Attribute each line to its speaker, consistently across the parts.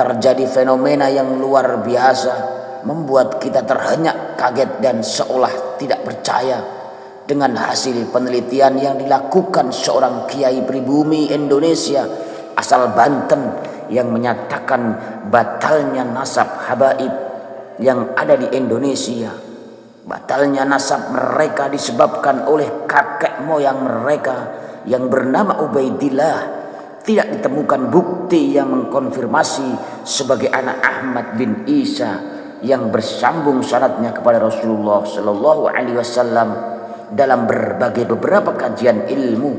Speaker 1: terjadi fenomena yang luar biasa, membuat kita terhenyak, kaget, dan seolah tidak percaya dengan hasil penelitian yang dilakukan seorang kiai pribumi Indonesia asal Banten yang menyatakan batalnya nasab habaib yang ada di Indonesia. Batalnya nasab mereka disebabkan oleh kakek moyang mereka yang bernama Ubaidillah. Tidak ditemukan bukti yang mengkonfirmasi sebagai anak Ahmad bin Isa yang bersambung sanadnya kepada Rasulullah Shallallahu Alaihi Wasallam dalam beberapa kajian ilmu.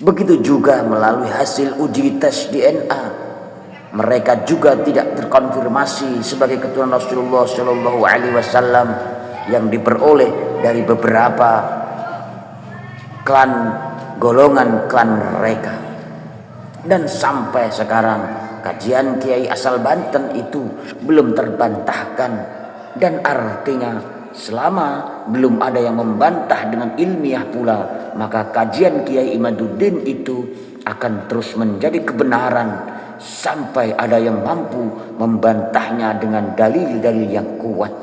Speaker 1: Begitu juga melalui hasil uji tes DNA, mereka juga tidak terkonfirmasi sebagai keturunan Rasulullah Shallallahu Alaihi Wasallam yang diperoleh dari beberapa golongan klan mereka. Dan sampai sekarang kajian kiai asal Banten itu belum terbantahkan, dan artinya selama belum ada yang membantah dengan ilmiah pula, maka kajian Kiai Imaduddin itu akan terus menjadi kebenaran sampai ada yang mampu membantahnya dengan dalil-dalil yang kuat.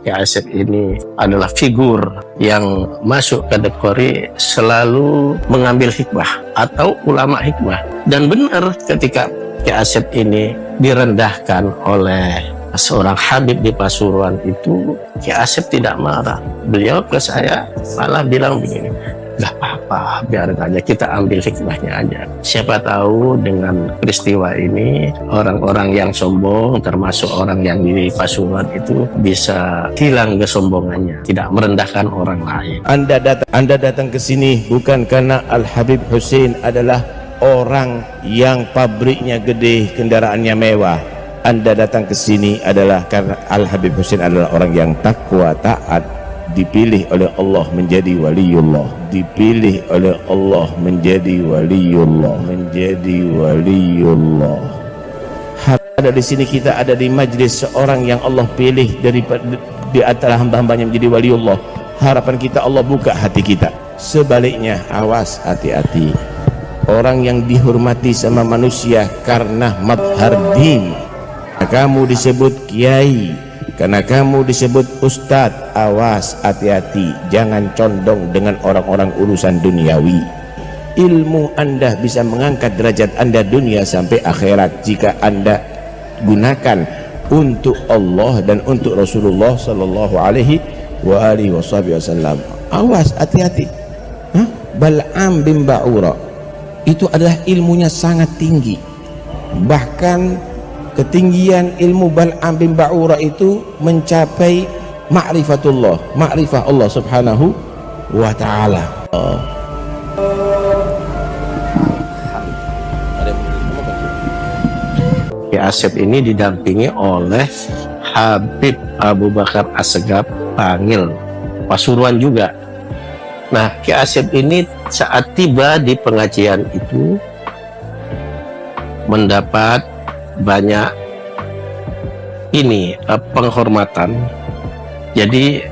Speaker 2: Kiai Asep ini adalah figur yang masuk kategori selalu mengambil hikmah atau ulama hikmah. Dan benar ketika Kiai Asep ini direndahkan oleh seorang Habib di Pasuruan itu, Kiai Asep tidak marah. Beliau ke saya malah bilang begini, gak apa-apa, biarin aja, kita ambil hikmahnya aja. Siapa tahu dengan peristiwa ini orang-orang yang sombong, termasuk orang yang di Pasuruan itu, bisa hilang kesombongannya, tidak merendahkan orang lain.
Speaker 3: Anda datang ke sini bukan karena Al Habib Hussein adalah orang yang pabriknya gede, kendaraannya mewah. Anda datang ke sini adalah karena Al Habib Hussein adalah orang yang takwa, taat, dipilih oleh Allah menjadi waliullah, dipilih oleh Allah menjadi waliullah, Ada di sini, kita ada di majlis seorang yang Allah pilih di antara hamba-hambanya menjadi waliullah. Harapan kita Allah buka hati kita. Sebaliknya, awas, hati-hati. Orang yang dihormati sama manusia karena madhar din, kamu disebut kiai, karena kamu disebut ustadz, awas, hati-hati, jangan condong dengan orang-orang urusan duniawi. Ilmu Anda bisa mengangkat derajat Anda dunia sampai akhirat jika Anda gunakan untuk Allah dan untuk Rasulullah Sallallahu Alaihi Wasallam. Awas, hati-hati. Bal'am bin Ba'ura itu adalah ilmunya sangat tinggi, bahkan ketinggian ilmu Bal'am bin Ba'ura itu mencapai ma'rifatullah, ma'rifah Allah subhanahu wa ta'ala.
Speaker 2: Kiai Asep ini didampingi oleh Habib Abu Bakar Assegaf Bangil, Pasuruan juga. Nah, Kiai Asep ini saat tiba di pengajian itu mendapat banyak penghormatan. Jadi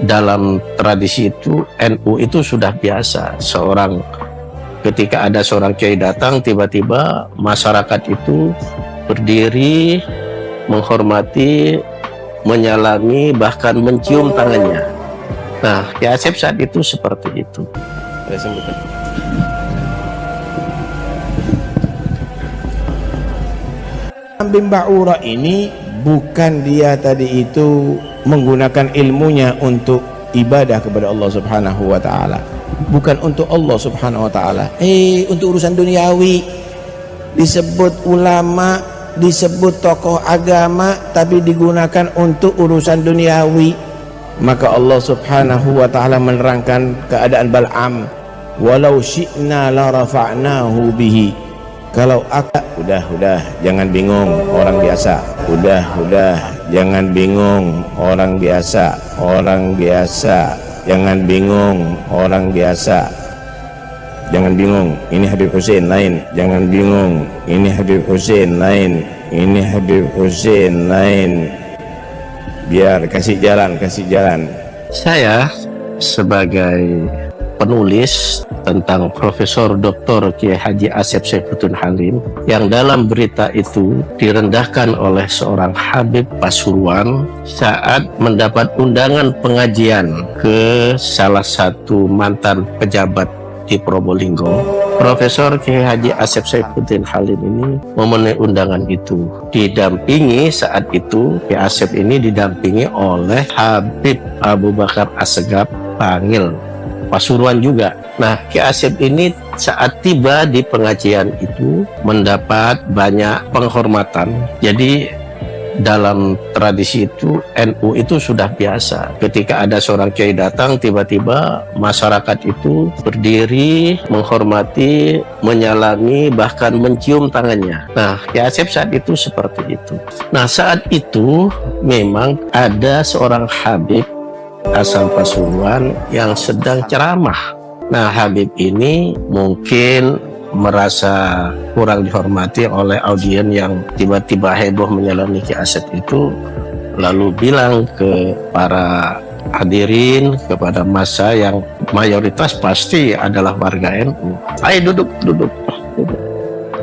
Speaker 2: dalam tradisi itu, NU itu sudah biasa, ketika ada seorang kiai datang, tiba-tiba masyarakat itu berdiri menghormati, menyalami, bahkan mencium tangannya. Nah, Kiai Asep saat itu seperti itu. Ada sebutan.
Speaker 3: Bin Ba'ura ini bukan dia tadi itu menggunakan ilmunya untuk ibadah kepada Allah subhanahu wa ta'ala, bukan untuk Allah subhanahu wa ta'ala, untuk urusan duniawi. Disebut ulama, disebut tokoh agama, tapi digunakan untuk urusan duniawi. Maka Allah subhanahu wa ta'ala menerangkan keadaan Bal'am, walau syi'na la rafa'nahu bihi. Kalau udah jangan bingung orang biasa, udah jangan bingung orang biasa, jangan bingung orang biasa, jangan bingung ini Habib Hussein lain, jangan bingung ini Habib Hussein lain, ini Habib Hussein lain. Biar kasih jalan.
Speaker 2: Saya sebagai penulis tentang Profesor Dr. Kiai Haji Asep Saifuddin Halim yang dalam berita itu direndahkan oleh seorang Habib Pasuruan saat mendapat undangan pengajian ke salah satu mantan pejabat di Probolinggo. Profesor Kiai Haji Asep Saifuddin Halim ini memenuhi undangan itu. Didampingi saat itu, Kiai Asep ini didampingi oleh Habib Abu Bakar Assegaf Bangil Pasuruan juga. Nah, Kiai Asep ini saat tiba di pengajian itu mendapat banyak penghormatan. Jadi dalam tradisi itu, NU itu sudah biasa. Ketika ada seorang kiai datang, tiba-tiba masyarakat itu berdiri, menghormati, menyalami, bahkan mencium tangannya. Nah, Kiai Asep saat itu seperti itu. Nah, saat itu memang ada seorang Habib asal Pasuruan yang sedang ceramah. Nah, Habib ini mungkin merasa kurang dihormati oleh audiens yang tiba-tiba heboh menyalami Kiai Asep itu, lalu bilang ke para hadirin, kepada massa yang mayoritas pasti adalah warga NU, ayo duduk.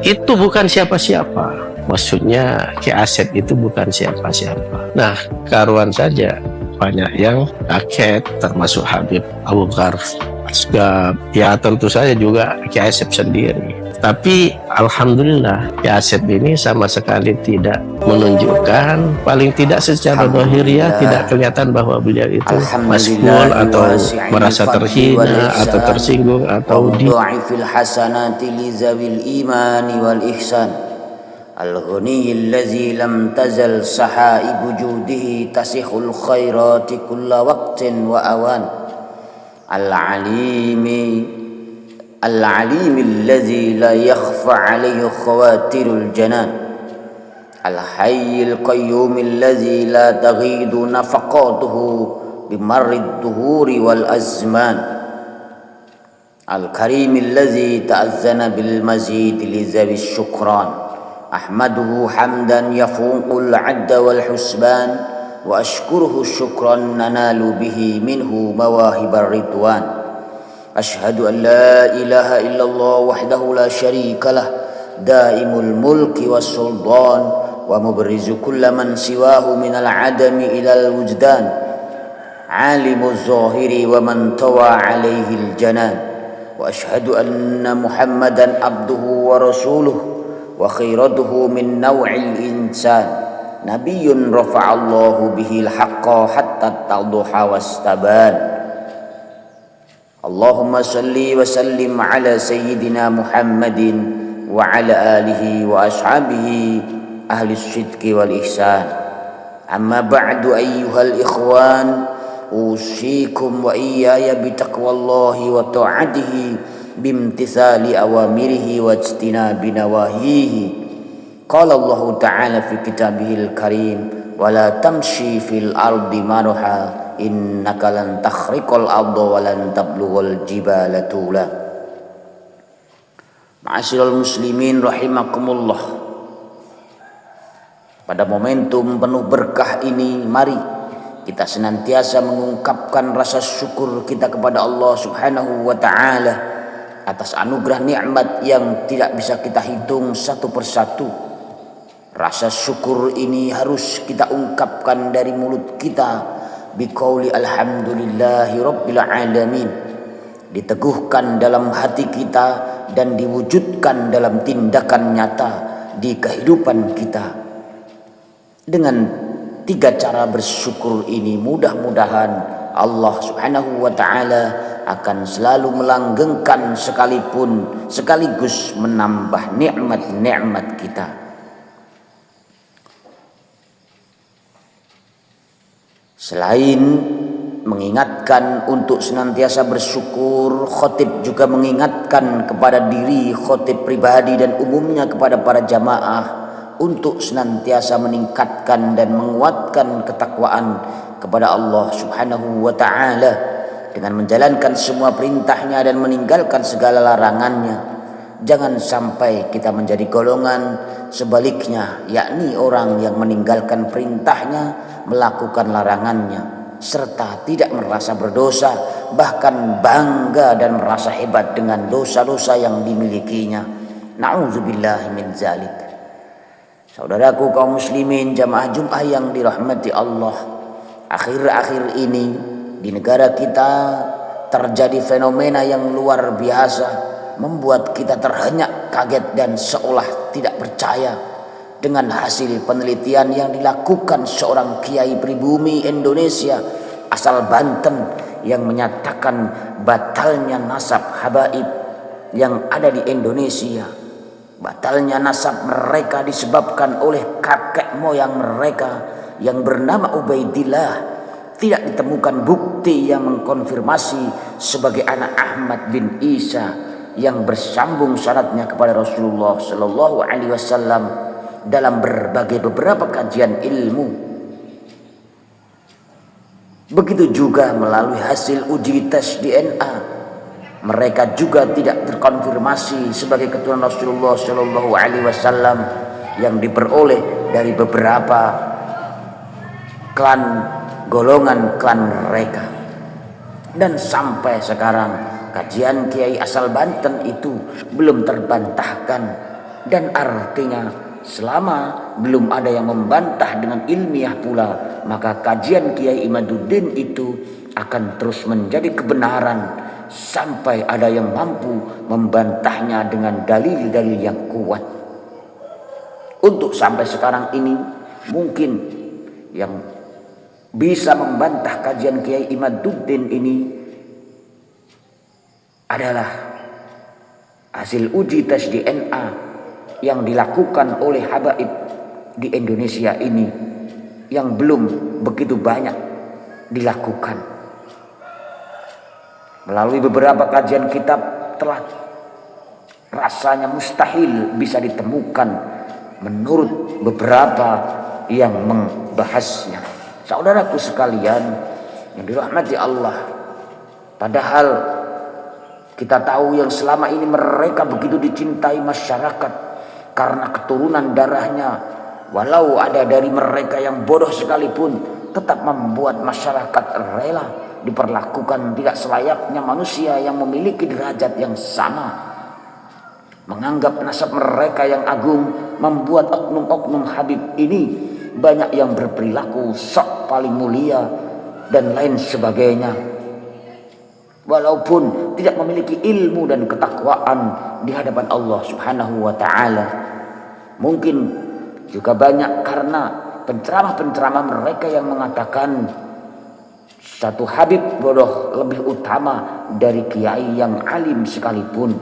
Speaker 2: Itu bukan siapa-siapa. Maksudnya Kiai Asep itu bukan siapa-siapa. Nah, karuan saja banyak yang kaget, termasuk Habib Abu Bakar Assegaf, ya tentu saja juga Kiai Asep sendiri. Tapi alhamdulillah Kiai Asep ini sama sekali tidak menunjukkan, paling tidak secara zahiriah tidak kelihatan bahwa beliau itu maskul atau merasa terhina atau tersinggung atau
Speaker 1: الغني الذي لم تزل سحائب جوده تسخ الخيرات كل وقت وأوان العليم الذي لا يخفى عليه خواتر الجنان الحي القيوم الذي لا تغيض نفقاته بمر الدهور والأزمان الكريم الذي تأذن بالمزيد لذوي الشكران أحمده حمدا يفوق العد والحسبان وأشكره شكرا ننال به منه مواهب الرضوان أشهد أن لا إله إلا الله وحده لا شريك له دائم الملك والسلطان ومبرز كل من سواه من العدم إلى الوجدان عالم الظاهر ومن طوى عليه الجنان وأشهد أن محمدا عبده ورسوله وخيرته من نوع الإنسان نبي رفع الله به الحق حتى اتضح واستبان اللهم صل وسلم على سيدنا محمد وعلى آله وأصحابه أهل الصدق والإحسان أما بعد أيها الإخوان أوصيكم وإياي بتقوى الله وطاعته بامتثال أوامره واجتناب نواهيه قال الله تعالى في كتابه الكريم ولا تمشي في الأرض مرحا إنك لن تخرق الأرض ولن تبلغ الجبال طولا Ma'asyiral muslimin rahimakumullah. Pada momentum penuh berkah ini, mari kita senantiasa mengungkapkan rasa syukur kita kepada Allah Subhanahu wa taala atas anugerah nikmat yang tidak bisa kita hitung satu persatu. Rasa syukur ini harus kita ungkapkan dari mulut kita biqauli alhamdulillahi rabbil alamin, diteguhkan dalam hati kita dan diwujudkan dalam tindakan nyata di kehidupan kita. Dengan 3 cara bersyukur ini, mudah-mudahan Allah Subhanahu wa taala akan selalu melanggengkan sekaligus menambah nikmat-nikmat kita. Selain mengingatkan untuk senantiasa bersyukur, khatib juga mengingatkan kepada diri khatib pribadi dan umumnya kepada para jamaah untuk senantiasa meningkatkan dan menguatkan ketakwaan kepada Allah Subhanahu wa taala dengan menjalankan semua perintahnya dan meninggalkan segala larangannya. Jangan sampai kita menjadi golongan sebaliknya, yakni orang yang meninggalkan perintahnya, melakukan larangannya. serta tidak merasa berdosa, bahkan bangga dan merasa hebat dengan dosa-dosa yang dimilikinya. Na'udzubillahi min zalik. Saudaraku kaum muslimin jamaah Jumat yang dirahmati Allah, akhir-akhir ini di negara kita terjadi fenomena yang luar biasa, membuat kita terhenyak, kaget dan seolah tidak percaya dengan hasil penelitian yang dilakukan seorang kiai pribumi Indonesia asal Banten yang menyatakan batalnya nasab habaib yang ada di Indonesia. Batalnya nasab mereka disebabkan oleh kakek moyang mereka yang bernama Ubaidillah. Tidak ditemukan bukti yang mengkonfirmasi sebagai anak Ahmad bin Isa yang bersambung sanadnya kepada Rasulullah Shallallahu Alaihi Wasallam dalam beberapa kajian ilmu. Begitu juga melalui hasil uji tes DNA, mereka juga tidak terkonfirmasi sebagai keturunan Rasulullah Shallallahu Alaihi Wasallam yang diperoleh dari beberapa golongan klan mereka. Dan sampai sekarang kajian kiai asal Banten itu belum terbantahkan, dan artinya selama belum ada yang membantah dengan ilmiah pula, maka kajian Kiai Imaduddin itu akan terus menjadi kebenaran sampai ada yang mampu membantahnya dengan dalil-dalil yang kuat. Untuk sampai sekarang ini mungkin yang bisa membantah kajian Kiai Imaduddin ini adalah hasil uji tes DNA yang dilakukan oleh habaib di Indonesia ini yang belum begitu banyak dilakukan. Melalui beberapa kajian kitab telah rasanya mustahil bisa ditemukan menurut beberapa yang membahasnya. Saudaraku sekalian yang dirahmati Allah, padahal kita tahu yang selama ini mereka begitu dicintai masyarakat karena keturunan darahnya, walau ada dari mereka yang bodoh sekalipun, tetap membuat masyarakat rela diperlakukan tidak selayaknya manusia yang memiliki derajat yang sama. Menganggap nasab mereka yang agung membuat oknum-oknum Habib ini banyak yang berperilaku sok paling mulia dan lain sebagainya, walaupun tidak memiliki ilmu dan ketakwaan di hadapan Allah Subhanahu wa taala. Mungkin juga banyak karena penceramah-penceramah mereka yang mengatakan satu habib bodoh lebih utama dari kiai yang alim sekalipun.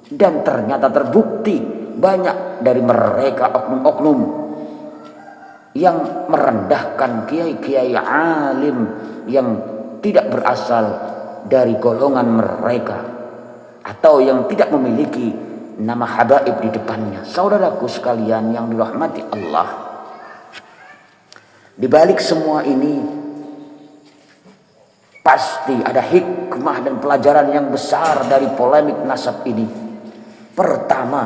Speaker 1: Dan ternyata terbukti banyak dari mereka oknum-oknum yang merendahkan kiai-kiai alim yang tidak berasal dari golongan mereka atau yang tidak memiliki nama habaib di depannya. Saudaraku sekalian yang dirahmati Allah, di balik semua ini pasti ada hikmah dan pelajaran yang besar dari polemik nasab ini. Pertama,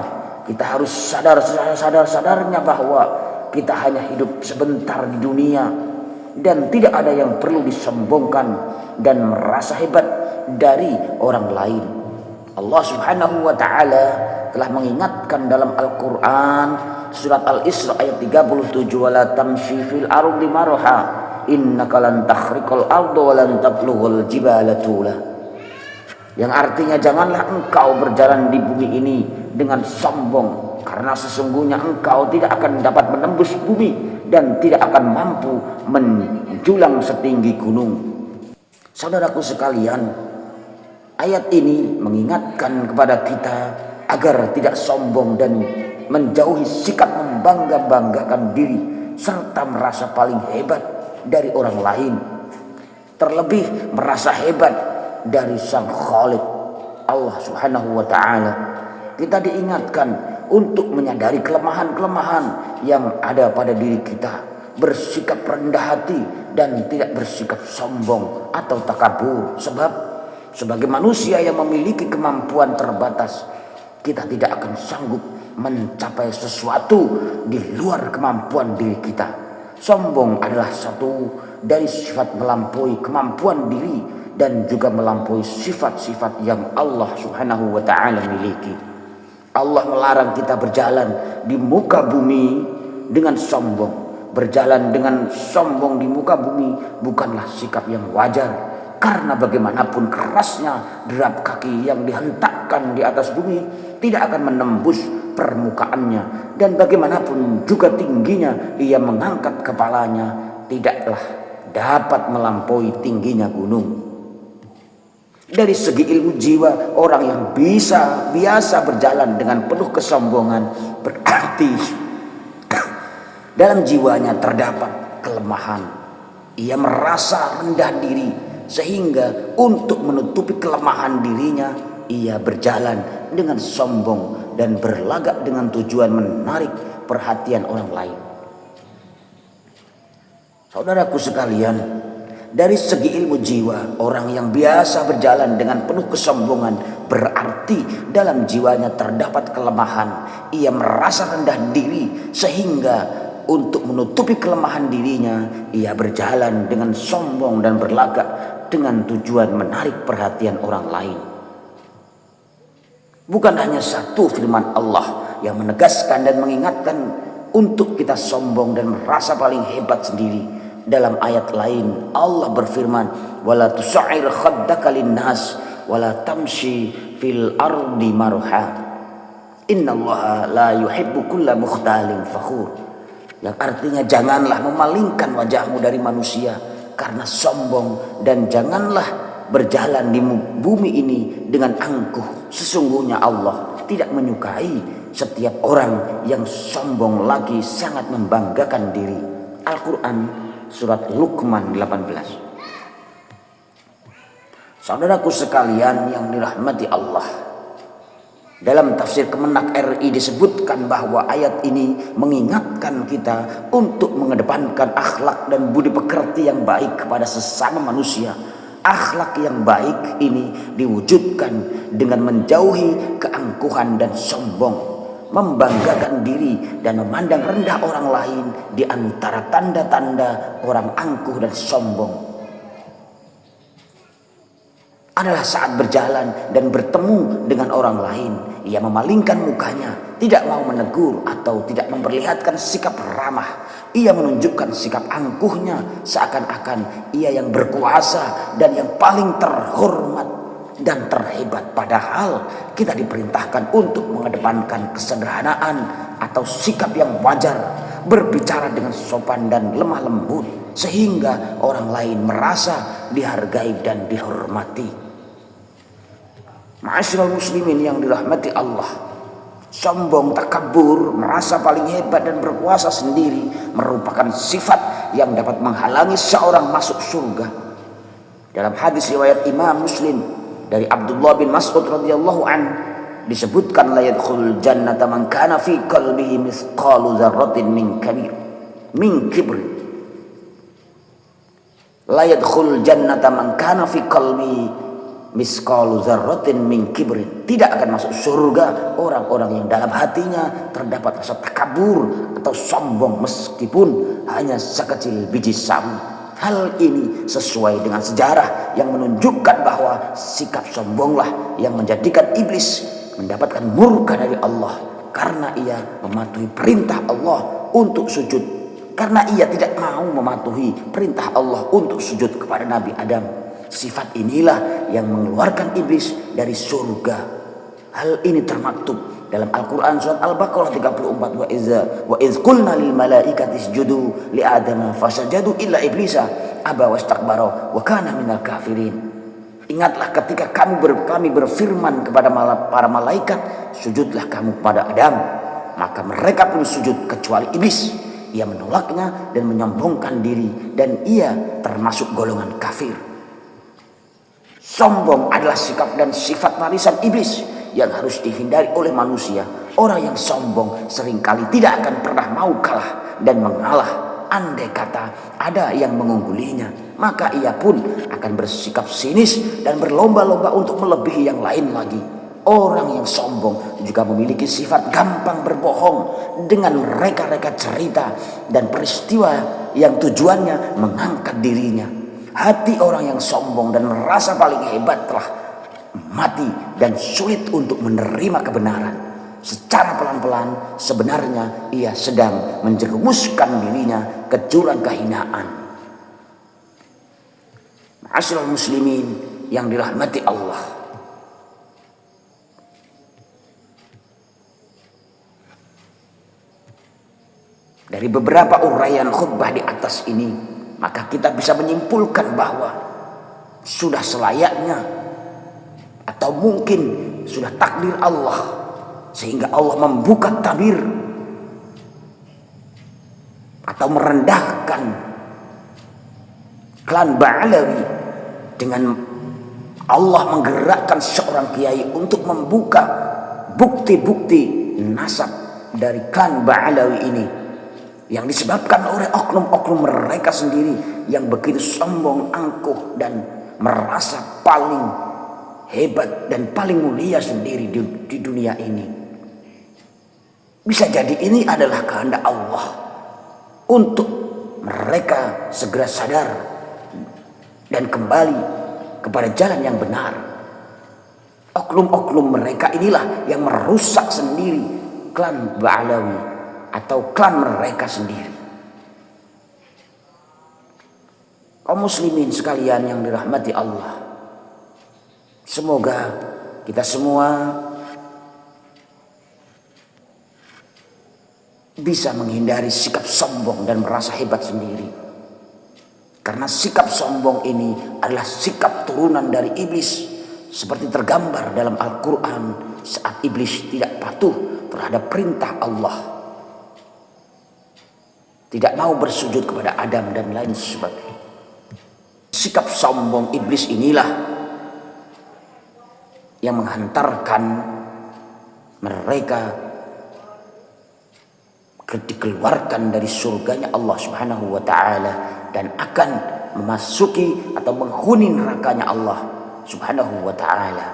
Speaker 1: kita harus sadar-sadarnya bahwa kita hanya hidup sebentar di dunia dan tidak ada yang perlu disombongkan dan merasa hebat dari orang lain. Allah Subhanahu wa taala telah mengingatkan dalam Al-Qur'an surat Al-Isra ayat 37, wala tamshi fil ardi marha innaka lan takhriqal arda wa lan tablughal jibala tula. Yang artinya janganlah engkau berjalan di bumi ini dengan sombong, karena sesungguhnya engkau tidak akan dapat menembus bumi dan tidak akan mampu menjulang setinggi gunung. Saudaraku sekalian, ayat ini mengingatkan kepada kita agar tidak sombong dan menjauhi sikap membangga-banggakan diri serta merasa paling hebat dari orang lain, terlebih merasa hebat dari Sang Khalik Allah Subhanahu wa taala. Kita diingatkan untuk menyadari kelemahan-kelemahan yang ada pada diri kita, bersikap rendah hati dan tidak bersikap sombong atau takabur. Sebab sebagai manusia yang memiliki kemampuan terbatas, kita tidak akan sanggup mencapai sesuatu di luar kemampuan diri kita. Sombong adalah satu dari sifat melampaui kemampuan diri dan juga melampaui sifat-sifat yang Allah Subhanahu wa ta'ala miliki. Allah melarang kita berjalan di muka bumi dengan sombong. Berjalan dengan sombong di muka bumi bukanlah sikap yang wajar, karena bagaimanapun kerasnya derap kaki yang dihentakkan di atas bumi tidak akan menembus permukaannya, dan bagaimanapun juga tingginya ia mengangkat kepalanya tidaklah dapat melampaui tingginya gunung. Dari segi ilmu jiwa, orang yang biasa berjalan dengan penuh kesombongan berarti dalam jiwanya terdapat kelemahan. Ia merasa rendah diri, sehingga untuk menutupi kelemahan dirinya ia berjalan dengan sombong dan berlagak dengan tujuan menarik perhatian orang lain. Saudaraku sekalian, dari segi ilmu jiwa, orang yang biasa berjalan dengan penuh kesombongan berarti dalam jiwanya terdapat kelemahan. Ia merasa rendah diri, sehingga untuk menutupi kelemahan dirinya ia berjalan dengan sombong dan berlagak dengan tujuan menarik perhatian orang lain. Bukan hanya satu firman Allah yang menegaskan dan mengingatkan untuk kita sombong dan merasa paling hebat sendiri. Dalam ayat lain Allah berfirman, wala tusa'ir khaddaka linnas wala tamshi fil ardi marha innallaha la yuhibbu kulla mukhtalin fakhur. Yang artinya janganlah memalingkan wajahmu dari manusia karena sombong, dan janganlah berjalan di bumi ini dengan angkuh. Sesungguhnya Allah tidak menyukai setiap orang yang sombong lagi sangat membanggakan diri. Al-Quran surat Luqman 18. Saudaraku sekalian yang dirahmati Allah, dalam tafsir Kemenak RI disebutkan bahwa ayat ini mengingatkan kita untuk mengedepankan akhlak dan budi pekerti yang baik kepada sesama manusia. Akhlak yang baik ini diwujudkan dengan menjauhi keangkuhan dan sombong, membanggakan diri dan memandang rendah orang lain di antara tanda-tanda orang angkuh dan sombong adalah saat berjalan dan bertemu dengan orang lain, ia memalingkan mukanya, tidak mau menegur atau tidak memperlihatkan sikap ramah. Ia menunjukkan sikap angkuhnya seakan-akan ia yang berkuasa dan yang paling terhormat dan terhebat. Padahal kita diperintahkan untuk mengedepankan kesederhanaan atau sikap yang wajar, berbicara dengan sopan dan lemah lembut sehingga orang lain merasa dihargai dan dihormati. Ma'asyiral muslimin yang dirahmati Allah, sombong, takabur, merasa paling hebat dan berkuasa sendiri merupakan sifat yang dapat menghalangi seorang masuk surga. Dalam hadis riwayat Imam Muslim dari Abdullah bin Mas'ud radhiyallahu an disebutkan, la yadkhulul jannata man kana fi qalbihi mithqalu dzarratin min kibr. La yadkhulul jannata man kana fi qalbihi misqalu dzarratin min kibrin. Tidak akan masuk surga orang-orang yang dalam hatinya terdapat rasa takabur atau sombong meskipun hanya sekecil biji sawi. Hal ini sesuai dengan sejarah yang menunjukkan bahwa sikap sombonglah yang menjadikan iblis mendapatkan murka dari Allah karena ia mematuhi perintah Allah untuk sujud, karena ia tidak mau mematuhi perintah Allah untuk sujud kepada Nabi Adam. Sifat inilah yang mengeluarkan iblis dari surga. Hal ini termaktub dalam Al-Quran surat Al-Baqarah 34, wa iz qulna lil malaikati isjudu li adama fasajadu illa iblisa aba wastakbara wa kana minal kafirin. Ingatlah ketika kami berfirman kepada para malaikat, sujudlah kamu kepada Adam, maka mereka pun sujud kecuali iblis. Ia menolaknya dan menyombongkan diri, dan ia termasuk golongan kafir. Sombong adalah sikap dan sifat warisan iblis yang harus dihindari oleh manusia. Orang yang sombong seringkali tidak akan pernah mau kalah dan mengalah. Andai kata ada yang mengunggulinya, maka ia pun akan bersikap sinis dan berlomba-lomba untuk melebihi yang lain lagi. Orang yang sombong juga memiliki sifat gampang berbohong dengan reka-reka cerita dan peristiwa yang tujuannya mengangkat dirinya. Hati orang yang sombong dan merasa paling hebat telah mati dan sulit untuk menerima kebenaran. Secara pelan-pelan sebenarnya ia sedang menjerumuskan dirinya ke jurang kehinaan. Ma'asyiral muslimin yang dirahmati Allah. Dari beberapa uraian khutbah di atas ini, maka kita bisa menyimpulkan bahwa sudah selayaknya atau mungkin sudah takdir Allah, sehingga Allah membuka tabir atau merendahkan klan Ba'alawi dengan Allah menggerakkan seorang kiai untuk membuka bukti-bukti nasab dari klan Ba'alawi ini, yang disebabkan oleh oknum-oknum mereka sendiri yang begitu sombong, angkuh, dan merasa paling hebat dan paling mulia sendiri di dunia ini. Bisa jadi ini adalah kehendak Allah untuk mereka segera sadar dan kembali kepada jalan yang benar. Oknum-oknum mereka inilah yang merusak sendiri klan Ba'alawi atau klan mereka sendiri. Kaum muslimin sekalian yang dirahmati Allah, semoga kita semua bisa menghindari sikap sombong dan merasa hebat sendiri. Karena sikap sombong ini adalah sikap turunan dari iblis, seperti tergambar dalam Al-Quran saat iblis tidak patuh terhadap perintah Allah, tidak mau bersujud kepada Adam dan lain sebagainya. Sikap sombong iblis inilah yang menghantarkan mereka dikeluarkan dari surganya Allah Subhanahu wa ta'ala dan akan memasuki atau menghuni nerakanya Allah Subhanahu wa ta'ala.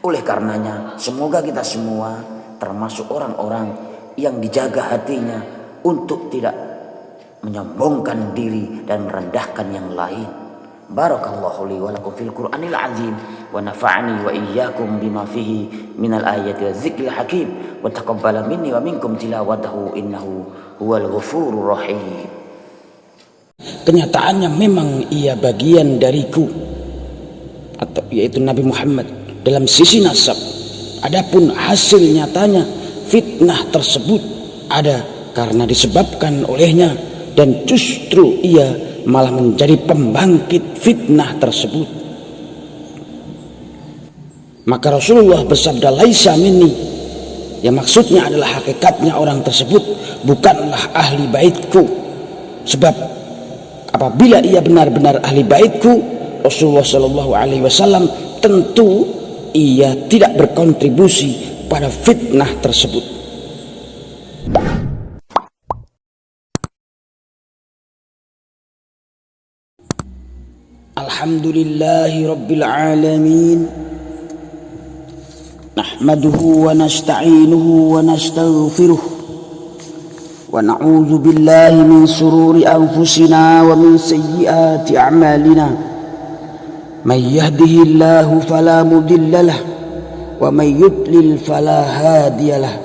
Speaker 1: Oleh karenanya, semoga kita semua termasuk orang-orang yang dijaga hatinya untuk tidak menyombongkan diri dan merendahkan yang lain. Barakallahu li wa lakum fil Qur'anil azim wa nafa'ani wa iyyakum bima fihi minal ayati wa dzikril hakim wa taqabbala minni wa minkum tilawatahu innahu huwal ghafurur rahim. Kenyataannya memang ia bagian dariku, atau yaitu Nabi Muhammad dalam sisi nasab. Adapun hasil nyatanya fitnah tersebut ada karena disebabkan olehnya, dan justru ia malah menjadi pembangkit fitnah tersebut. Maka Rasulullah bersabda, laisa minni, yang maksudnya adalah hakikatnya orang tersebut bukanlah ahli baitku. Sebab apabila ia benar-benar ahli baitku, Rasulullah SAW tentu ia tidak berkontribusi pada fitnah tersebut. Alhamdulillahi Rabbil Alamin, nahmaduhu wa nasta'inuhu wa nastaghfiruh wa na'udzu billahi min sururi anfusina wa min sayyiati a'malina. Man yahdihillahu fala mudilla lahu wa man yudlil fala hadiya lahu.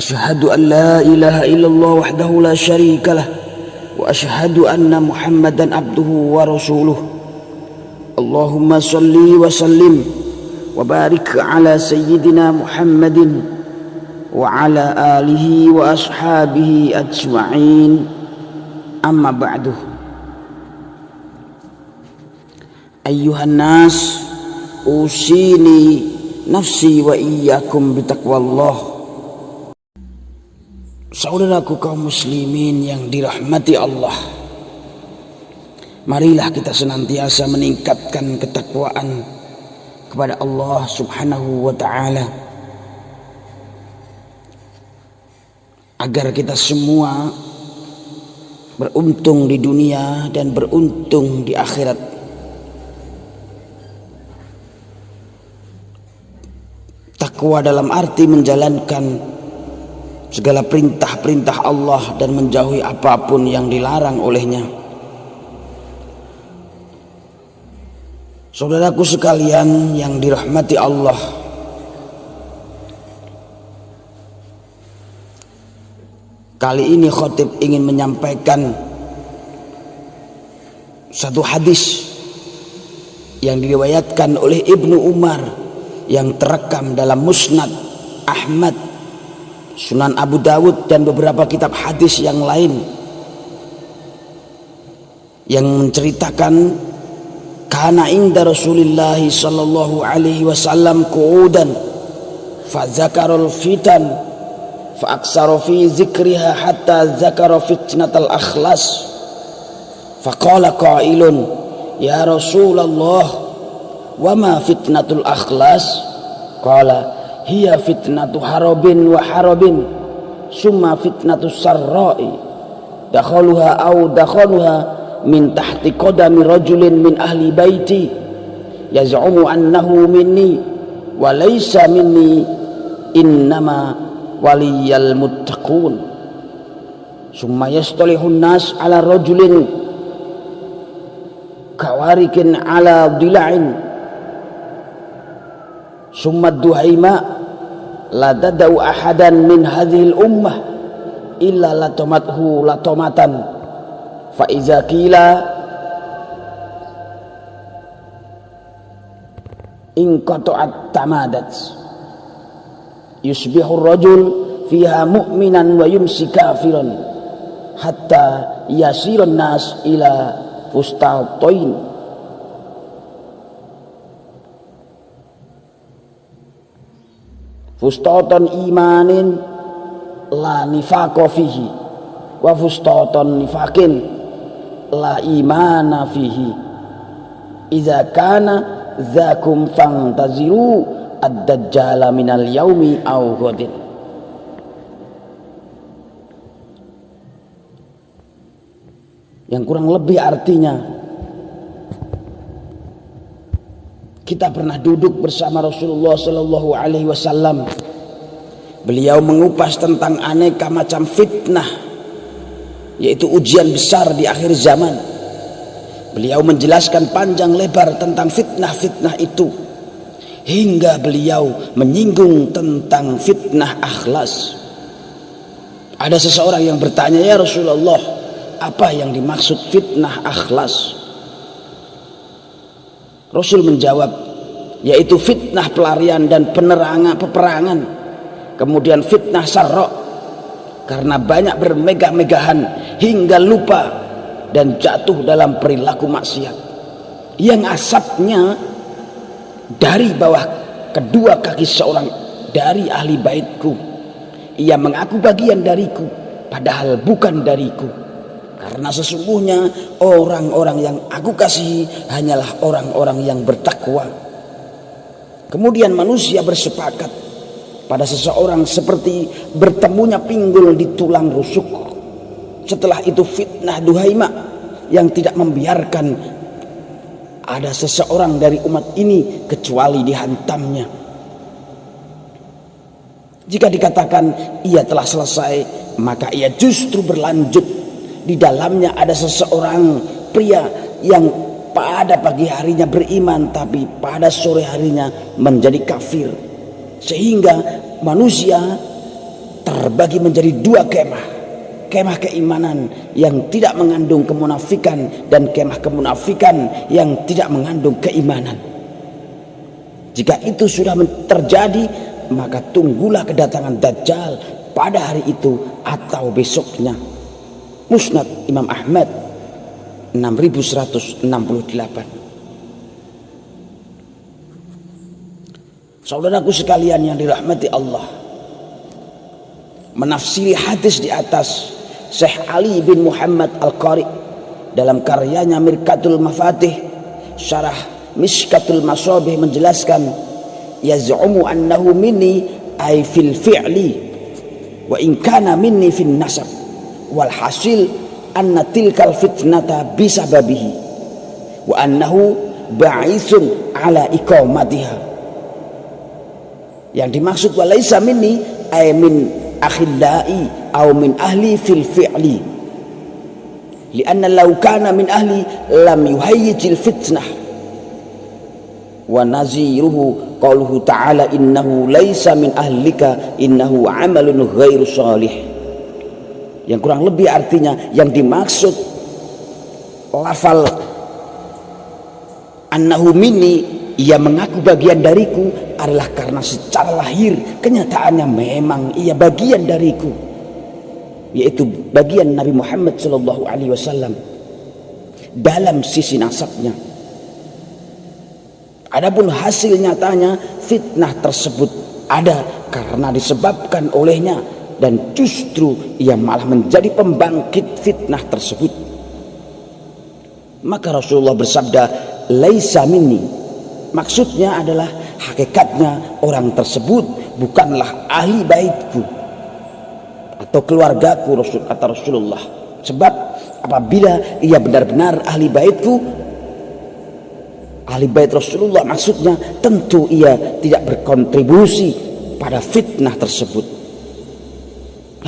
Speaker 1: Asyhadu an la ilaha illallah wahdahu la syarika lahu wa asyhadu anna Muhammadan abduhu wa rasuluh. Allahumma salli wa sallim wa barik ala sayyidina Muhammadin wa ala alihi wa ashabihi ajma'in. Amma ba'du. Ayyuhan nas, usini nafsi wa iyyakum bitaqwallah. Saudaraku kaum muslimin yang dirahmati Allah, marilah kita senantiasa meningkatkan ketakwaan kepada Allah Subhanahu wa ta'ala, agar kita semua beruntung di dunia dan beruntung di akhirat. Takwa dalam arti menjalankan segala perintah-perintah Allah dan menjauhi apapun yang dilarang olehnya. Saudaraku sekalian yang dirahmati Allah, kali ini khotib ingin menyampaikan satu hadis yang diriwayatkan oleh Ibnu Umar yang terekam dalam Musnad Ahmad, Sunan Abu Dawud dan beberapa kitab hadis yang lain, yang menceritakan kana inda Rasulillah sallallahu alaihi wasallam qu'udan fa zakarul fitan fa aksara fi zikriha hatta zakara fitnatal akhlas fa qala qailun ya Rasulullah wa ma fitnatul akhlas qala hiya fitnatu harabin wa harabin summa fitnatus sarra'i dakhaluha min tahti qadami rajulin min ahli baiti yaz'umu annahu minni wa laysa minni innama waliyal muttaqun summa yastalihun nas ala rajulin kawarikin ala dila'in summa duhaima la tadau ahadan min hadhil ummah illa latomathu latomatan fa iza qila in qata'at tamadat yusbihu rajul fiha mu'minan wa yumsi kafiran hatta yasirun nas ila fustatain fustatan imanin la nifaqa fihi wa fustatan nifaqin la imana fihi idza kana dzakum fantaziru ad-dajjala minal yaumi aw ghadin. Yang kurang lebih artinya, kita pernah duduk bersama Rasulullah Sallallahu Alaihi Wasallam. Beliau mengupas tentang aneka macam fitnah, yaitu ujian besar di akhir zaman. Beliau menjelaskan panjang lebar tentang fitnah-fitnah itu, hingga beliau menyinggung tentang fitnah akhlas. Ada seseorang yang bertanya, ya Rasulullah, apa yang dimaksud fitnah akhlas? Rasul menjawab, yaitu fitnah pelarian dan peperangan, kemudian fitnah sarra karena banyak bermegah-megahan hingga lupa dan jatuh dalam perilaku maksiat yang asapnya dari bawah kedua kaki seorang dari ahli baitku. Ia mengaku bagian dariku padahal bukan dariku, karena sesungguhnya orang-orang yang aku kasihi hanyalah orang-orang yang bertakwa. Kemudian manusia bersepakat pada seseorang seperti bertemunya pinggul di tulang rusuk. Setelah itu fitnah duhaima yang tidak membiarkan ada seseorang dari umat ini kecuali dihantamnya. Jika dikatakan ia telah selesai, maka ia justru berlanjut. Di dalamnya ada seseorang pria yang pada pagi harinya beriman, tapi pada sore harinya menjadi kafir. Sehingga manusia terbagi menjadi dua kemah. Kemah keimanan yang tidak mengandung kemunafikan dan kemah kemunafikan yang tidak mengandung keimanan. Jika itu sudah terjadi, maka tunggulah kedatangan Dajjal pada hari itu atau besoknya. Musnad Imam Ahmad 6168. Saudaraku sekalian yang dirahmati Allah, menafsiri hadis di atas, Syekh Ali bin Muhammad Al-Qari dalam karyanya Mirkatul Mafatih Syarah Mishkatul Masabih menjelaskan, yaz'umu annahu minni ay fil fi'li wa in kana minni fin nasab wal hasil anna tilkal fitnata bisababihi wa annahu ba'ithun ala iqamatiha. Yang dimaksud walaisa minni ay min akhillai au min ahli fil fi'li. Lianna law kana min ahli lam yuhayyijil fitnah. Wa naziruhu qauluhu ta'ala innahu laisa min ahlika innahu amalun ghairu shalih. Yang kurang lebih artinya yang dimaksud lafal annahu minni, ia mengaku bagian dariku, adalah karena secara lahir kenyataannya memang ia bagian dariku, yaitu bagian Nabi Muhammad SAW dalam sisi nasabnya. Adapun hasil nyatanya fitnah tersebut ada karena disebabkan olehnya, dan justru ia malah menjadi pembangkit fitnah tersebut. Maka Rasulullah bersabda laisa minni, maksudnya adalah hakikatnya orang tersebut bukanlah ahli baitku atau keluargaku, kata Rasulullah. Sebab apabila ia benar-benar ahli baitku, ahli bait Rasulullah maksudnya, tentu ia tidak berkontribusi pada fitnah tersebut.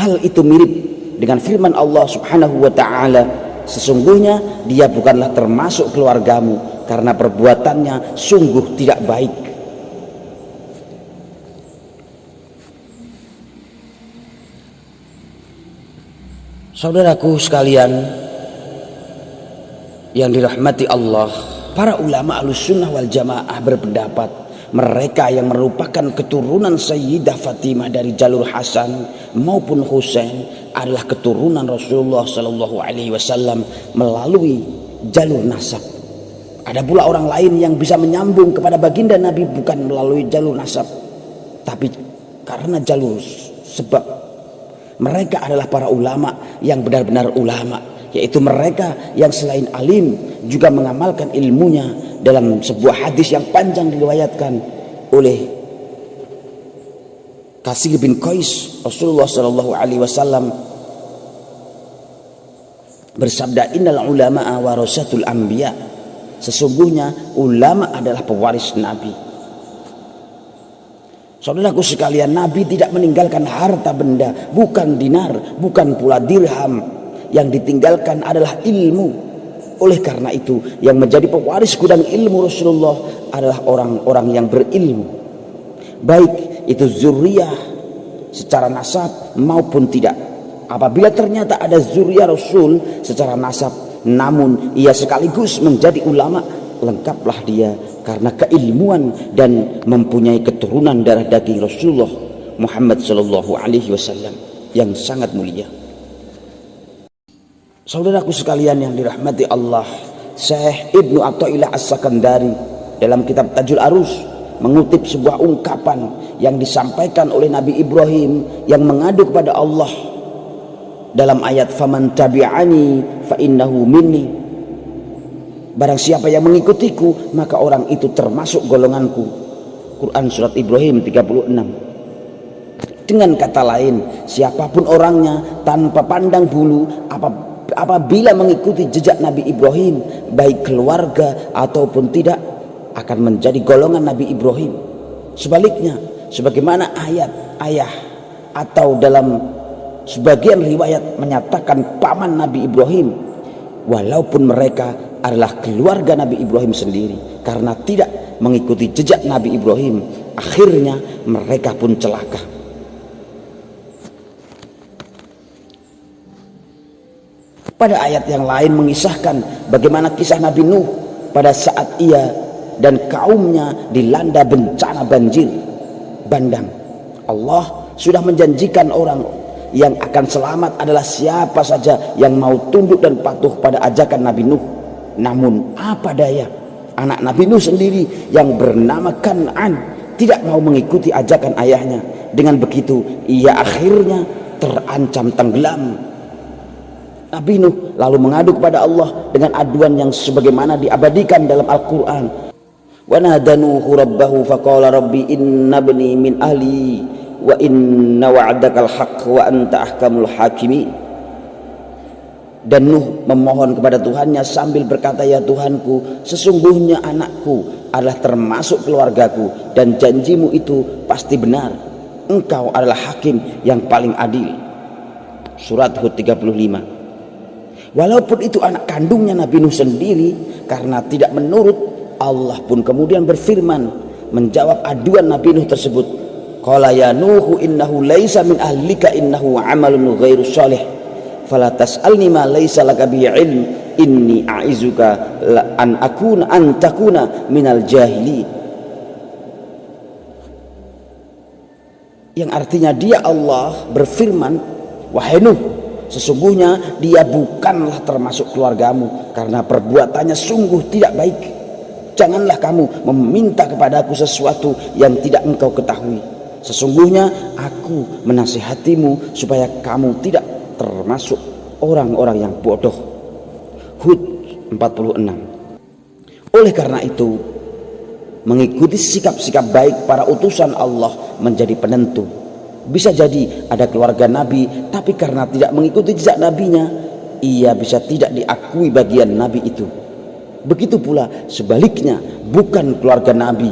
Speaker 1: Hal itu mirip dengan firman Allah Subhanahu wa ta'ala, sesungguhnya dia bukanlah termasuk keluargamu karena perbuatannya sungguh tidak baik. Saudaraku sekalian yang dirahmati Allah, para ulama Ahlussunnah wal Jamaah berpendapat mereka yang merupakan keturunan Sayyidah Fatimah dari jalur Hasan maupun Husain adalah keturunan Rasulullah Sallallahu Alaihi Wasallam melalui jalur nasab. Ada pula orang lain yang bisa menyambung kepada baginda Nabi bukan melalui jalur nasab, tapi karena jalur sebab. Mereka adalah para ulama yang benar-benar ulama, yaitu mereka yang selain alim juga mengamalkan ilmunya. Dalam sebuah hadis yang panjang diriwayatkan oleh Kasir bin Qais, Rasulullah Sallallahu Alaihi Wasallam bersabda, innal ulama'a warasatul anbiya, sesungguhnya ulama adalah pewaris Nabi. Saudaraku sekalian, Nabi tidak meninggalkan harta benda, bukan dinar, bukan pula dirham. Yang ditinggalkan adalah ilmu. Oleh karena itu, yang menjadi pewaris gudang ilmu Rasulullah adalah orang-orang yang berilmu, baik itu zuriyah secara nasab maupun tidak. Apabila ternyata ada zuriyah Rasul secara nasab, namun ia sekaligus menjadi ulama, lengkaplah dia karena keilmuan dan mempunyai keturunan darah daging Rasulullah Muhammad Sallallahu Alaihi Wasallam yang sangat mulia. Saudaraku sekalian yang dirahmati Allah, Syekh Ibnu Athaillah As-Sakandari dalam kitab Tajul Arus mengutip sebuah ungkapan yang disampaikan oleh Nabi Ibrahim yang mengadu kepada Allah dalam ayat faman tabi'ani fa innahu minni, barang siapa yang mengikutiku maka orang itu termasuk golonganku. Quran surat Ibrahim 36. Dengan kata lain, siapapun orangnya tanpa pandang bulu, apabila mengikuti jejak Nabi Ibrahim, baik keluarga ataupun tidak, akan menjadi golongan Nabi Ibrahim. Sebaliknya, sebagaimana ayah atau dalam sebagian riwayat menyatakan paman Nabi Ibrahim, walaupun mereka adalah keluarga Nabi Ibrahim sendiri, karena tidak mengikuti jejak Nabi Ibrahim, akhirnya mereka pun celaka. Pada ayat yang lain mengisahkan bagaimana kisah Nabi Nuh pada saat ia dan kaumnya dilanda bencana banjir bandang. Allah sudah menjanjikan orang yang akan selamat adalah siapa saja yang mau tunduk dan patuh pada ajakan Nabi Nuh. Namun apa daya, anak Nabi Nuh sendiri yang bernama Kan'an tidak mau mengikuti ajakan ayahnya. Dengan begitu ia akhirnya terancam tenggelam. Nabi Nuh lalu mengadu kepada Allah dengan aduan yang sebagaimana diabadikan dalam Al-Quran. Wa nadanuhu rabbahu faqala rabbi inna bani min ahli wa inna wa'dakal haqq wa anta ahkamul hakimin. Dan Nuh memohon kepada Tuhannya sambil berkata, ya Tuhanku, sesungguhnya anakku adalah termasuk keluargaku dan janjimu itu pasti benar. Engkau adalah hakim yang paling adil. Surat Hud 35. Walaupun itu anak kandungnya Nabi Nuh sendiri, karena tidak menurut, Allah pun kemudian berfirman menjawab aduan Nabi Nuh tersebut. Qala ya Nuhu innahu laisa min ahlika innahu amalun ghairu shalih fala tas'alni ma laisa laka bihi ilm inni a'izuka an takuna minal jahili. Yang artinya dia Allah berfirman, wahai Nuh, sesungguhnya dia bukanlah termasuk keluargamu karena perbuatannya sungguh tidak baik. Janganlah kamu meminta kepadaku sesuatu yang tidak engkau ketahui. Sesungguhnya aku menasihatimu supaya kamu tidak termasuk orang-orang yang bodoh. Hud 46. Oleh karena itu, mengikuti sikap-sikap baik para utusan Allah menjadi penentu. Bisa jadi ada keluarga Nabi, tapi karena tidak mengikuti jejak Nabinya, ia bisa tidak diakui bagian Nabi itu. Begitu pula sebaliknya, bukan keluarga Nabi,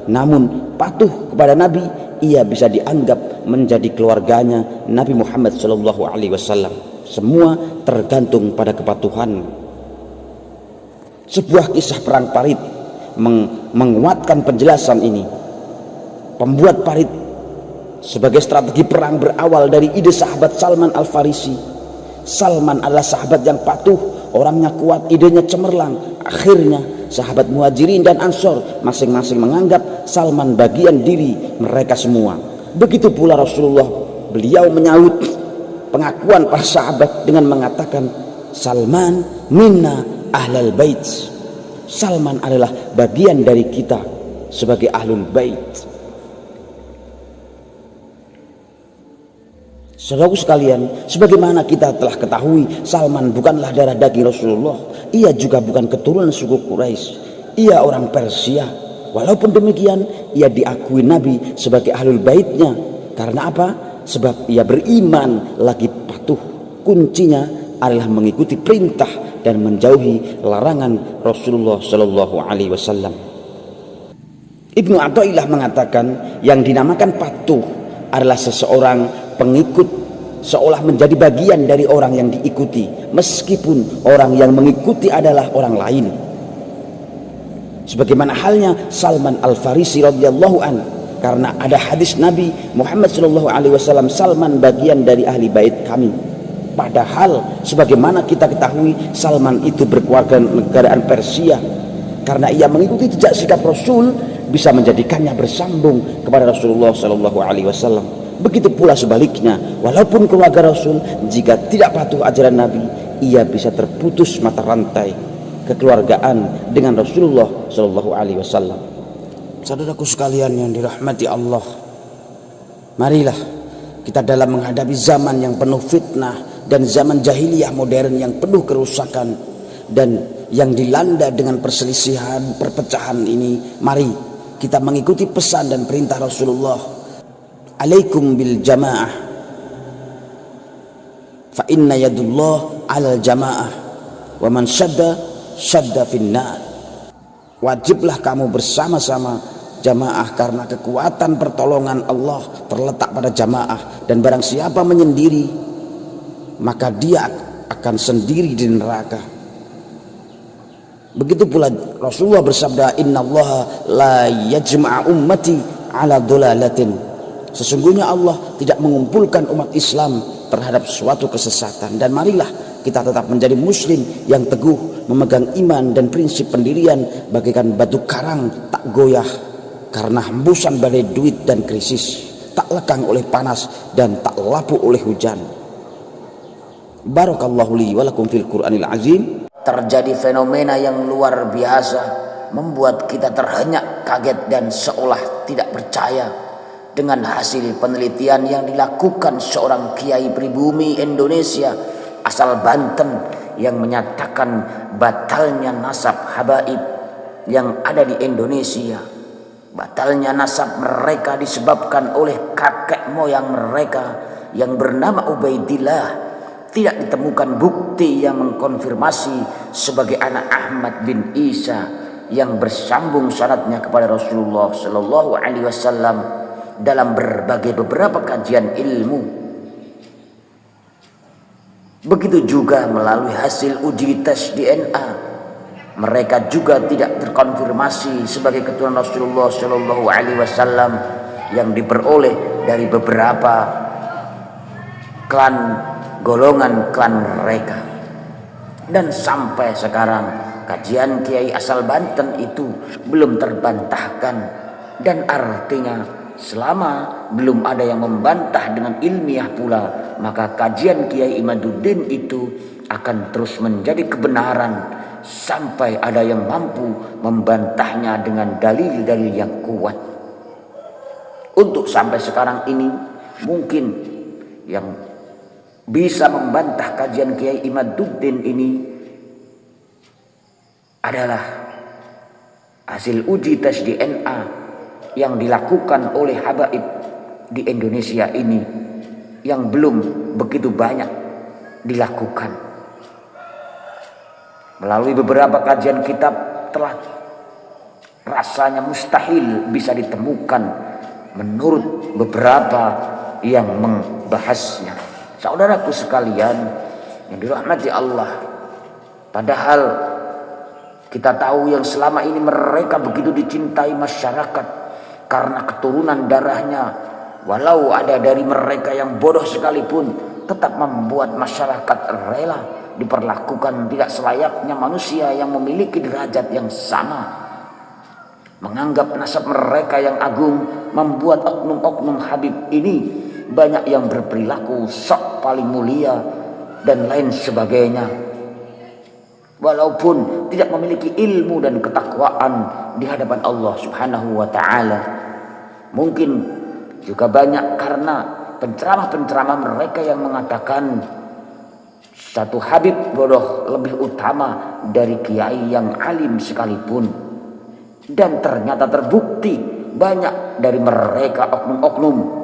Speaker 1: namun patuh kepada Nabi, ia bisa dianggap menjadi keluarganya Nabi Muhammad SAW. Semua tergantung pada kepatuhan. Sebuah kisah perang Parit menguatkan penjelasan ini. Pembuat Parit sebagai strategi perang berawal dari ide sahabat Salman Al-Farisi. Salman adalah sahabat yang patuh, orangnya kuat, idenya cemerlang. Akhirnya sahabat Muhajirin dan Ansor masing-masing menganggap Salman bagian diri mereka semua. Begitu pula Rasulullah, beliau menyahut pengakuan para sahabat dengan mengatakan, Salman minna ahlal bait. Salman adalah bagian dari kita sebagai ahlul bait. Saudaraku sekalian, sebagaimana kita telah ketahui, Salman bukanlah darah daging Rasulullah. Ia juga bukan keturunan suku Quraisy. Ia orang Persia. Walaupun demikian, ia diakui Nabi sebagai ahlul baitnya. Karena apa? Sebab ia beriman lagi patuh. Kuncinya adalah mengikuti perintah dan menjauhi larangan Rasulullah Shallallahu Alaihi Wasallam. Ibnu Athaillah mengatakan, yang dinamakan patuh adalah seseorang pengikut seolah menjadi bagian dari orang yang diikuti, meskipun orang yang mengikuti adalah orang lain. Sebagaimana halnya Salman Al-Farisi radhiyallahu an, karena ada hadis Nabi Muhammad sallallahu alaihi wasallam, Salman bagian dari ahli bait kami. Padahal sebagaimana kita ketahui, Salman itu berkeluarga negaraan Persia. Karena ia mengikuti jejak sikap Rasul, bisa menjadikannya bersambung kepada Rasulullah sallallahu alaihi wasallam. Begitu pula sebaliknya, walaupun keluarga Rasul, jika tidak patuh ajaran Nabi, ia bisa terputus mata rantai kekeluargaan dengan Rasulullah Shallallahu Alaihi Wasallam. Saudaraku sekalian yang dirahmati Allah, marilah kita dalam menghadapi zaman yang penuh fitnah dan zaman jahiliyah modern yang penuh kerusakan dan yang dilanda dengan perselisihan, perpecahan ini, mari kita mengikuti pesan dan perintah Rasulullah. Alaikum bil jamaah fa inna yadullah alal jamaah wa man syadda finnar. Wajiblah kamu bersama-sama jamaah karena kekuatan pertolongan Allah terletak pada jamaah, dan barang siapa menyendiri maka dia akan sendiri di neraka. Begitu pula Rasulullah bersabda, innallaha la yajma'a ummati ala dhalalatin. Sesungguhnya Allah tidak mengumpulkan umat Islam terhadap suatu kesesatan. Dan marilah kita tetap menjadi muslim yang teguh, memegang iman dan prinsip pendirian bagaikan batu karang tak goyah karena hembusan badai duit dan krisis, tak lekang oleh panas dan tak lapuk oleh hujan. Barakallahu li wa lakum fil Qur'anil azim.
Speaker 4: Terjadi fenomena yang luar biasa, membuat kita terhenyak, kaget dan seolah tidak percaya dengan hasil penelitian yang dilakukan seorang kiai pribumi Indonesia asal Banten yang menyatakan batalnya nasab habaib yang ada di Indonesia. Batalnya nasab mereka disebabkan oleh kakek moyang mereka yang bernama Ubaidillah. Tidak ditemukan bukti yang mengkonfirmasi sebagai anak Ahmad bin Isa
Speaker 1: yang bersambung sanadnya kepada Rasulullah Shallallahu Alaihi Wasallam dalam beberapa kajian ilmu. Begitu juga melalui hasil uji tes DNA, mereka juga tidak terkonfirmasi sebagai keturunan Rasulullah Shallallahu Alaihi Wasallam yang diperoleh dari beberapa golongan klan mereka. Dan sampai sekarang kajian Kiai asal Banten itu belum terbantahkan, dan artinya selama belum ada yang membantah dengan ilmiah pula, maka kajian Kiai Imaduddin itu akan terus menjadi kebenaran sampai ada yang mampu membantahnya dengan dalil-dalil yang kuat. Untuk sampai sekarang ini mungkin yang bisa membantah kajian Kiai Imaduddin ini adalah hasil uji tes DNA yang dilakukan oleh habaib di Indonesia ini yang belum begitu banyak dilakukan. Melalui beberapa kajian kitab telah rasanya mustahil bisa ditemukan menurut beberapa yang membahasnya. Saudaraku sekalian yang dirahmati Allah, padahal kita tahu yang selama ini mereka begitu dicintai masyarakat karena keturunan darahnya, walau ada dari mereka yang bodoh sekalipun tetap membuat masyarakat rela diperlakukan tidak selayaknya manusia yang memiliki derajat yang sama. Menganggap nasab mereka yang agung membuat oknum-oknum Habib ini banyak yang berperilaku sok paling mulia dan lain sebagainya, walaupun tidak memiliki ilmu dan ketakwaan di hadapan Allah Subhanahu wa Ta'ala. Mungkin juga banyak karena penceramah-penceramah mereka yang mengatakan satu Habib bodoh lebih utama dari kiai yang alim sekalipun, dan ternyata terbukti banyak dari mereka oknum-oknum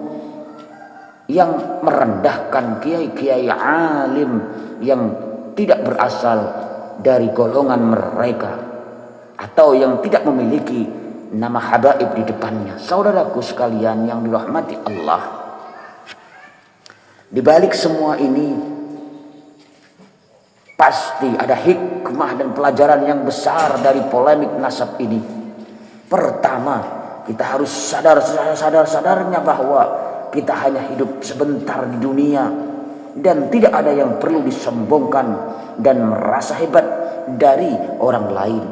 Speaker 1: yang merendahkan kiai-kiai alim yang tidak berasal dari golongan mereka atau yang tidak memiliki nama habaib di depannya. Saudaraku sekalian yang dirahmati Allah, di balik semua ini pasti ada hikmah dan pelajaran yang besar dari polemik nasab ini. Pertama, kita harus sadar-sadarnya bahwa kita hanya hidup sebentar di dunia dan tidak ada yang perlu disombongkan dan merasa hebat dari orang lain.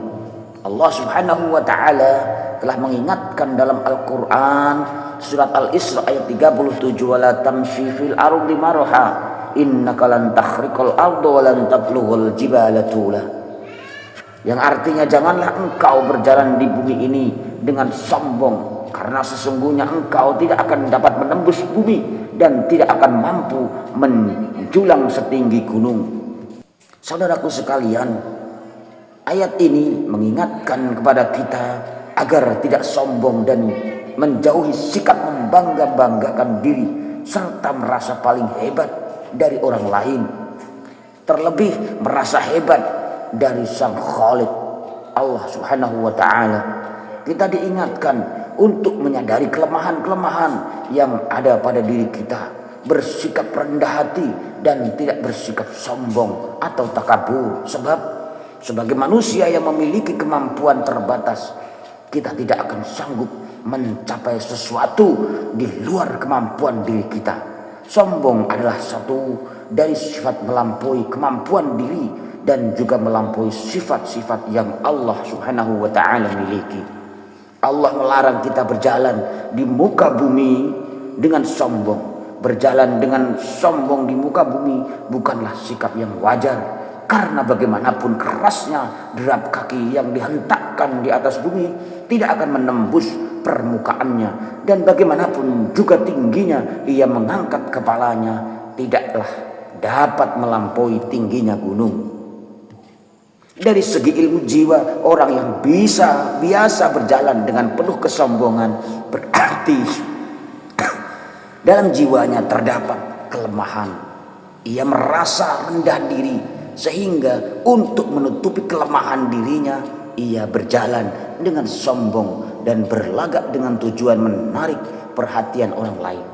Speaker 1: Allah Subhanahu wa Ta'ala telah mengingatkan dalam Al-Quran surat Al-Isra ayat 37, wala tamshi fil ardi marha innaka lan takhriqal arda wa lan tablughal jibala tula, yang artinya janganlah engkau berjalan di bumi ini dengan sombong, karena sesungguhnya engkau tidak akan dapat menembus bumi dan tidak akan mampu menjulang setinggi gunung. Saudaraku sekalian, ayat ini mengingatkan kepada kita agar tidak sombong dan menjauhi sikap membangga-banggakan diri serta merasa paling hebat dari orang lain, terlebih merasa hebat dari Sang Khalik Allah Subhanahu wa Ta'ala. Kita diingatkan untuk menyadari kelemahan-kelemahan yang ada pada diri kita, bersikap rendah hati dan tidak bersikap sombong atau takabur. Sebab sebagai manusia yang memiliki kemampuan terbatas, kita tidak akan sanggup mencapai sesuatu di luar kemampuan diri kita. Sombong adalah satu dari sifat melampaui kemampuan diri dan juga melampaui sifat-sifat yang Allah Subhanahu wa Ta'ala miliki. Allah melarang kita berjalan di muka bumi dengan sombong. Berjalan dengan sombong di muka bumi bukanlah sikap yang wajar, karena bagaimanapun kerasnya derap kaki yang dihentakkan di atas bumi tidak akan menembus permukaannya, dan bagaimanapun juga tingginya ia mengangkat kepalanya tidaklah dapat melampaui tingginya gunung. Dari segi ilmu jiwa, orang yang biasa berjalan dengan penuh kesombongan berarti dalam jiwanya terdapat kelemahan. Ia merasa rendah diri sehingga untuk menutupi kelemahan dirinya ia berjalan dengan sombong dan berlagak dengan tujuan menarik perhatian orang lain.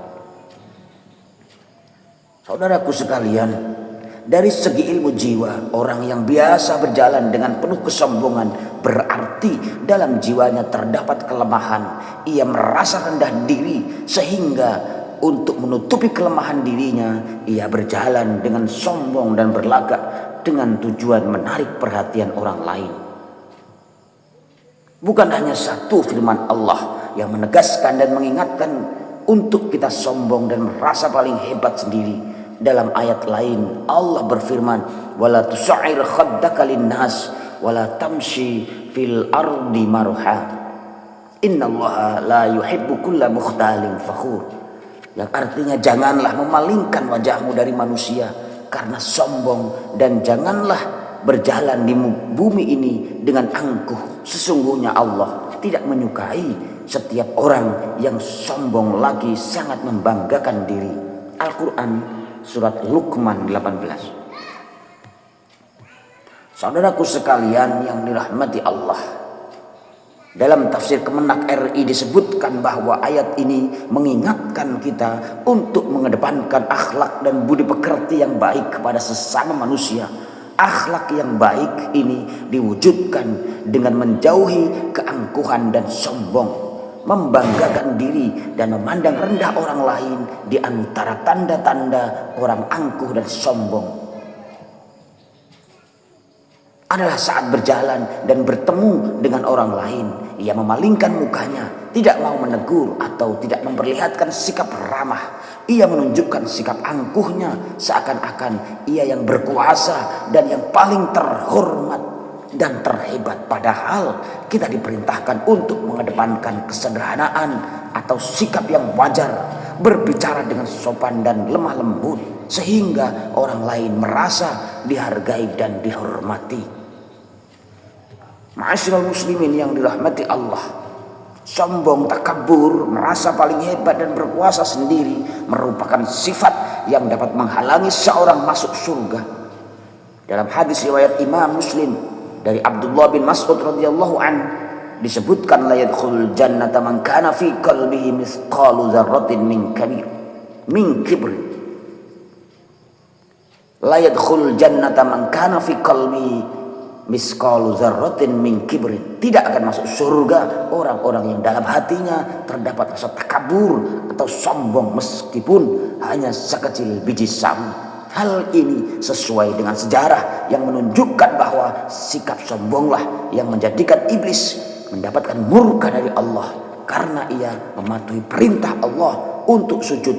Speaker 1: Saudaraku sekalian, dari segi ilmu jiwa, orang yang biasa berjalan dengan penuh kesombongan berarti dalam jiwanya terdapat kelemahan. Ia merasa rendah diri sehingga untuk menutupi kelemahan dirinya, ia berjalan dengan sombong dan berlagak dengan tujuan menarik perhatian orang lain. Bukan hanya satu firman Allah yang menegaskan dan mengingatkan untuk kita sombong dan merasa paling hebat sendiri. Dalam ayat lain Allah berfirman, wala tusa'ir khaddaka linnas wala tamshi fil ardi marha innallaha la yuhibbu kulla mukhtalin fakhur. Yang artinya janganlah memalingkan wajahmu dari manusia karena sombong, dan janganlah berjalan di bumi ini dengan angkuh. Sesungguhnya Allah tidak menyukai setiap orang yang sombong lagi sangat membanggakan diri. Al-Quran Surat Luqman 18. Saudaraku sekalian yang dirahmati Allah, dalam tafsir Kemenak RI disebutkan bahwa ayat ini mengingatkan kita untuk mengedepankan akhlak dan budi pekerti yang baik kepada sesama manusia. Akhlak yang baik ini diwujudkan dengan menjauhi keangkuhan dan sombong, membanggakan diri dan memandang rendah orang lain di antara tanda-tanda orang angkuh dan sombong adalah saat berjalan dan bertemu dengan orang lain, ia memalingkan mukanya, tidak mau menegur atau tidak memperlihatkan sikap ramah. Ia menunjukkan sikap angkuhnya seakan-akan ia yang berkuasa dan yang paling terhormat dan terhebat. Padahal kita diperintahkan untuk mengedepankan kesederhanaan atau sikap yang wajar, berbicara dengan sopan dan lemah lembut sehingga orang lain merasa dihargai dan dihormati. Ma'asyiral muslimin yang dirahmati Allah, sombong, takabur, merasa paling hebat dan berkuasa sendiri merupakan sifat yang dapat menghalangi seorang masuk surga. Dalam hadis riwayat Imam Muslim dari Abdullah bin Mas'ud radhiyallahu an disebutkan, la yadkhulul jannata man kana fi qalbihi mithqalu dzarratin min kibr. La yadkhulul jannata man kana fi qalbihi misqalu dzarratin min kibrin. Tidak akan masuk surga orang-orang yang dalam hatinya terdapat rasa takabur atau sombong meskipun hanya sekecil biji sawi. Hal ini sesuai dengan sejarah yang menunjukkan bahwa sikap sombonglah yang menjadikan iblis mendapatkan murka dari Allah karena ia mematuhi perintah Allah untuk sujud,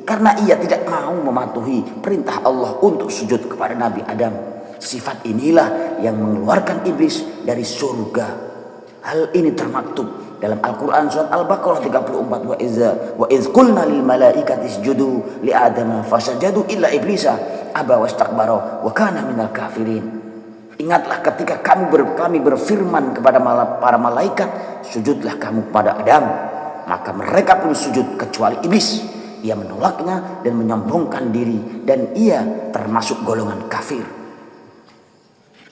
Speaker 1: karena ia tidak mau mematuhi perintah Allah untuk sujud kepada Nabi Adam. Sifat inilah yang mengeluarkan iblis dari surga. Hal ini termaktub dalam Al-Quran surat Al-Baqarah 34, wa iz qulna lil malaikati isjudu li adama fasajadu illa iblisa aba wastakbara wa kana minal kafirin. Ingatlah ketika kami berfirman kepada para malaikat, sujudlah kamu kepada Adam, maka mereka pun sujud kecuali iblis. Ia menolaknya dan menyombongkan diri, dan ia termasuk golongan kafir.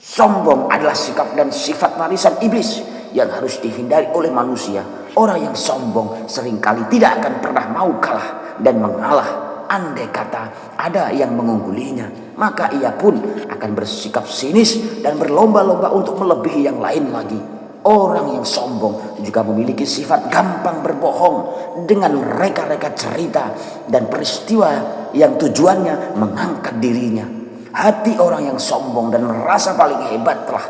Speaker 1: Sombong adalah sikap dan sifat warisan iblis yang harus dihindari oleh manusia. Orang yang sombong seringkali tidak akan pernah mau kalah dan mengalah. Andai kata ada yang mengunggulinya, maka ia pun akan bersikap sinis dan berlomba-lomba untuk melebihi yang lain lagi. Orang yang sombong juga memiliki sifat gampang berbohong dengan reka-reka cerita dan peristiwa yang tujuannya mengangkat dirinya. Hati orang yang sombong dan merasa paling hebat telah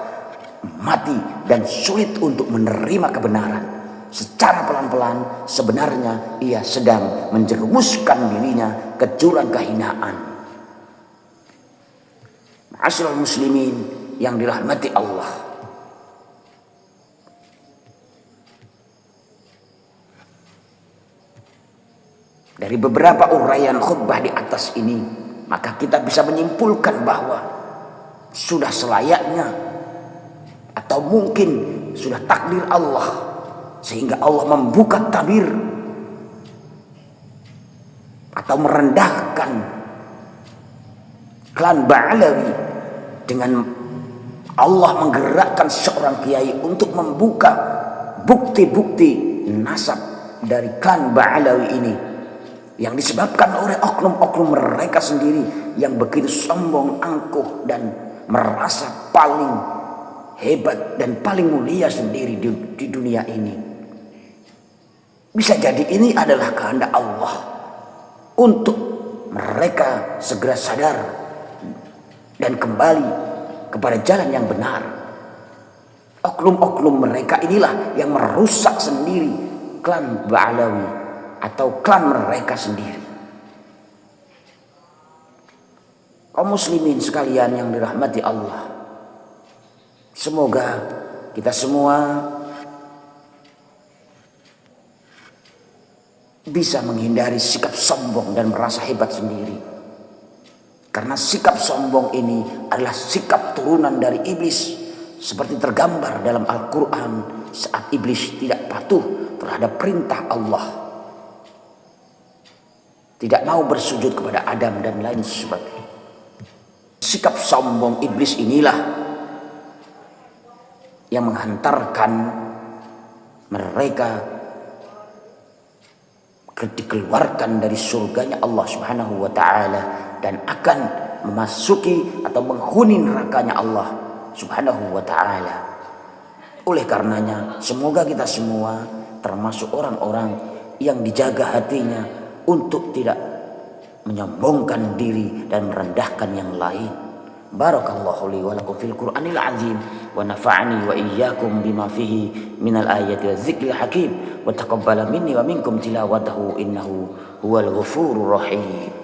Speaker 1: mati dan sulit untuk menerima kebenaran. Secara pelan-pelan sebenarnya ia sedang menjerumuskan dirinya ke jurang kehinaan. Ma'asyiral muslimin yang dirahmati Allah, dari beberapa uraian khutbah di atas ini, maka kita bisa menyimpulkan bahwa sudah selayaknya atau mungkin sudah takdir Allah sehingga Allah membuka tabir atau merendahkan klan Ba'alawi dengan Allah menggerakkan seorang kiai untuk membuka bukti-bukti nasab dari klan Ba'alawi ini yang disebabkan oleh oknum-oknum mereka sendiri yang begitu sombong, angkuh, dan merasa paling hebat dan paling mulia sendiri di dunia ini. Bisa jadi ini adalah kehendak Allah untuk mereka segera sadar dan kembali kepada jalan yang benar. Oknum-oknum mereka inilah yang merusak sendiri klan Ba'alawi atau klan mereka sendiri. Kaum muslimin sekalian yang dirahmati Allah, semoga kita semua bisa menghindari sikap sombong dan merasa hebat sendiri. Karena sikap sombong ini adalah sikap turunan dari iblis, seperti tergambar dalam Al-Quran saat iblis tidak patuh terhadap perintah Allah, tidak mau bersujud kepada Adam dan lain sebagainya. Sikap sombong iblis inilah yang menghantarkan mereka dikeluarkan dari surganya Allah Subhanahu wa ta'ala dan akan memasuki atau menghuni nerakanya Allah Subhanahu wa ta'ala. Oleh karenanya, semoga kita semua termasuk orang-orang yang dijaga hatinya untuk tidak menyombongkan diri dan merendahkan yang lain. Barakallahu li wa lakum fil Qur'anil azim wa nafa'ani wa iyyakum bima fihi minal ayati wa dzikril hakim wa taqabbala minni wa minkum tilawatahu innahu huwal ghafurur rahim.